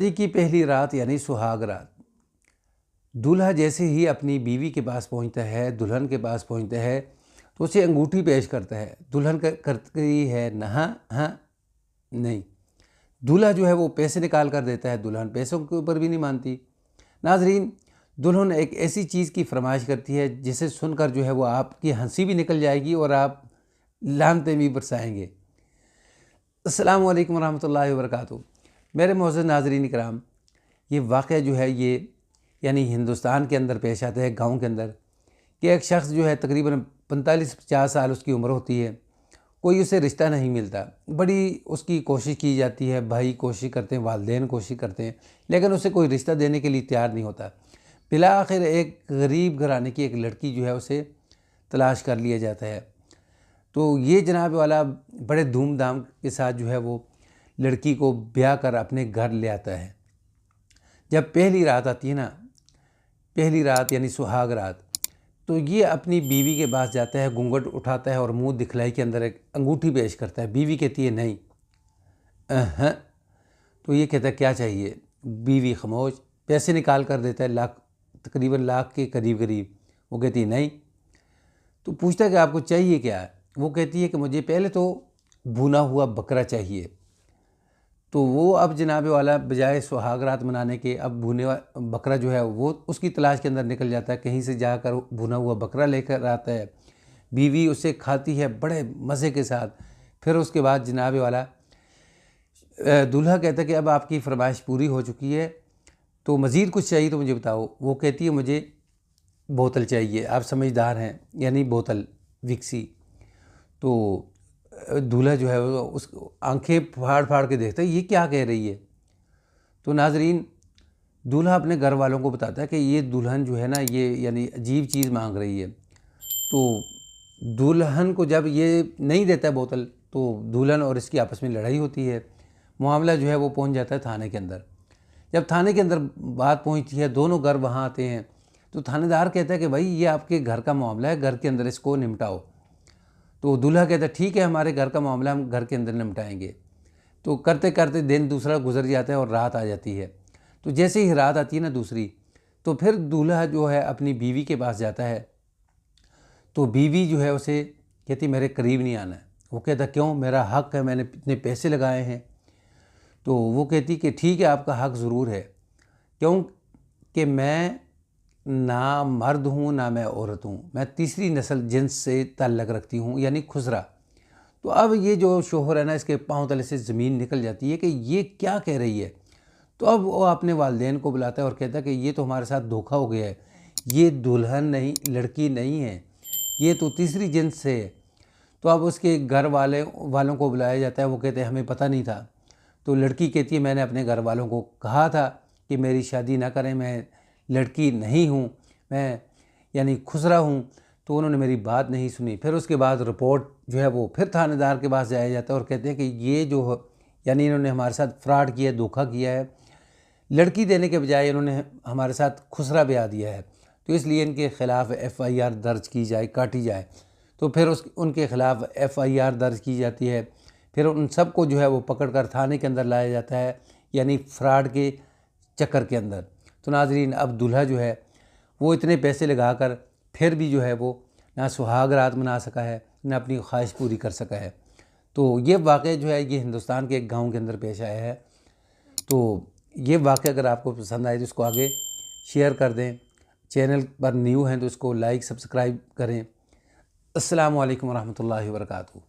शादी की पहली रात यानी सुहाग रात। दूल्हा जैसे ही अपनी बीवी के पास पहुंचता है, दुल्हन के पास पहुंचता है, तो उसे अंगूठी पेश करता है। दुल्हन करती है नहा हाँ नहीं। दूल्हा जो है वो पैसे निकाल कर देता है, दुल्हन पैसों के ऊपर भी नहीं मानती। नाजरीन, दुल्हन एक ऐसी चीज़ की फरमाइश करती है जिसे सुनकर जो है वो आपकी हंसी भी निकल जाएगी और आप लानतें भी बरसाएंगे। अस्सलाम वालेकुम रहमतुल्लाहि व बरकातहू। मेरे मोअज़्ज़ज़ नाज़रीन इकराम, ये वाक़या जो है ये यानी हिंदुस्तान के अंदर पेश आता है, गांव के अंदर, कि एक शख्स जो है तकरीबन 45-50 साल उसकी उम्र होती है, कोई उसे रिश्ता नहीं मिलता। बड़ी उसकी कोशिश की जाती है, भाई कोशिश करते हैं, वालिदैन कोशिश करते हैं, लेकिन उसे कोई रिश्ता देने के लिए तैयार नहीं होता। बिला आखिर एक गरीब घराने की एक लड़की जो है उसे तलाश कर लिया जाता है। तो ये जनाब वाला बड़े धूमधाम के साथ जो है वो लड़की को ब्याह कर अपने घर ले आता है। जब पहली रात आती है ना, पहली रात यानी सुहाग रात, तो ये अपनी बीवी के पास जाता है, घूंघट उठाता है और मुंह दिखलाई के अंदर एक अंगूठी पेश करता है। बीवी कहती है नहीं। तो ये कहता है क्या चाहिए? बीवी खामोश, पैसे निकाल कर देता है, तकरीबन लाख के करीब करीब। वो कहती है नहीं। तो पूछता है कि आपको चाहिए क्या है? वो कहती है कि मुझे पहले तो भुना हुआ बकरा चाहिए। तो वो अब जनाब वाला बजाय सुहाग रात मनाने के अब भुने बकरा जो है वो उसकी तलाश के अंदर निकल जाता है, कहीं से जाकर भुना हुआ बकरा लेकर आता है। बीवी उसे खाती है बड़े मज़े के साथ। फिर उसके बाद जनाब वाला दूल्हा कहता है कि अब आपकी फरमाइश पूरी हो चुकी है, तो मज़ीद कुछ चाहिए तो मुझे बताओ। वो कहती है मुझे बोतल चाहिए। आप समझदार हैं, यानी बोतल विक्सी। तो दूल्हा जो है वो उस आंखें फाड़ फाड़ के देखता है, ये क्या कह रही है। तो नाजरीन, दूल्हा अपने घर वालों को बताता है कि ये दुल्हन जो है ना, ये यानी अजीब चीज़ मांग रही है। तो दुल्हन को जब ये नहीं देता है बोतल, तो दुल्हन और इसकी आपस में लड़ाई होती है। मामला जो है वो पहुंच जाता है थाने के अंदर। जब थाने के अंदर बात पहुंचती है, दोनों घर वहाँ आते हैं, तो थानेदार कहता है कि भाई ये आपके घर का मामला है, घर के अंदर इसको निपटाओ। तो दूल्हा कहता है ठीक है, हमारे घर का मामला हम घर के अंदर निपटाएंगे। तो करते करते दिन दूसरा गुजर जाता है और रात आ जाती है। तो जैसे ही रात आती है ना दूसरी, तो फिर दूल्हा जो है अपनी बीवी के पास जाता है। तो बीवी जो है उसे कहती मेरे करीब नहीं आना है। वो कहता क्यों? मेरा हक़ है, मैंने इतने पैसे लगाए हैं। तो वो कहती कि ठीक है, आपका हक़ ज़रूर है, क्यों कि मैं ना मर्द हूँ ना मैं औरत हूँ, मैं तीसरी नस्ल जिन्स से ताल्लुक़ रखती हूँ, यानी खुसरा। तो अब ये जो शोहर है ना, इसके पाँव तले से ज़मीन निकल जाती है कि ये क्या कह रही है। तो अब वो अपने वालिदैन को बुलाता है और कहता है कि ये तो हमारे साथ धोखा हो गया है, ये दुल्हन नहीं, लड़की नहीं है, ये तो तीसरी जिन्स से है। तो अब उसके घर वालों को बुलाया जाता है। वो कहते हैं हमें पता नहीं था। तो लड़की कहती है मैंने अपने घर वालों को कहा था कि मेरी शादी ना करें, मैं लड़की नहीं हूँ, मैं यानी खुसरा हूँ। तो उन्होंने मेरी बात नहीं सुनी। फिर उसके बाद रिपोर्ट जो है वो फिर थानेदार के पास जाया जाता है और कहते हैं कि ये जो यानी इन्होंने हमारे साथ फ्रॉड किया, धोखा किया है, लड़की देने के बजाय इन्होंने हमारे साथ खुसरा ब्याह दिया है, तो इसलिए इनके ख़िलाफ़ FIR दर्ज की जाए, काटी जाए। तो फिर उनके ख़िलाफ़ FIR दर्ज की जाती है। फिर उन सब को जो है वो पकड़ कर थाने के अंदर लाया जाता है, यानी फ्रॉड के चक्कर के अंदर। तो नाजरीन, अब दूल्हा जो है वो इतने पैसे लगा कर फिर भी जो है वो ना सुहाग रात मना सका है, ना अपनी ख्वाहिश पूरी कर सका है। तो ये वाक़या जो है ये हिंदुस्तान के एक गांव के अंदर पेश आया है। तो ये वाक़या अगर आपको पसंद आए तो इसको आगे शेयर कर दें। चैनल पर न्यू हैं तो इसको लाइक सब्सक्राइब करें। अस्सलामु अलैकुम रहमतुल्लाहि व बरकातहू।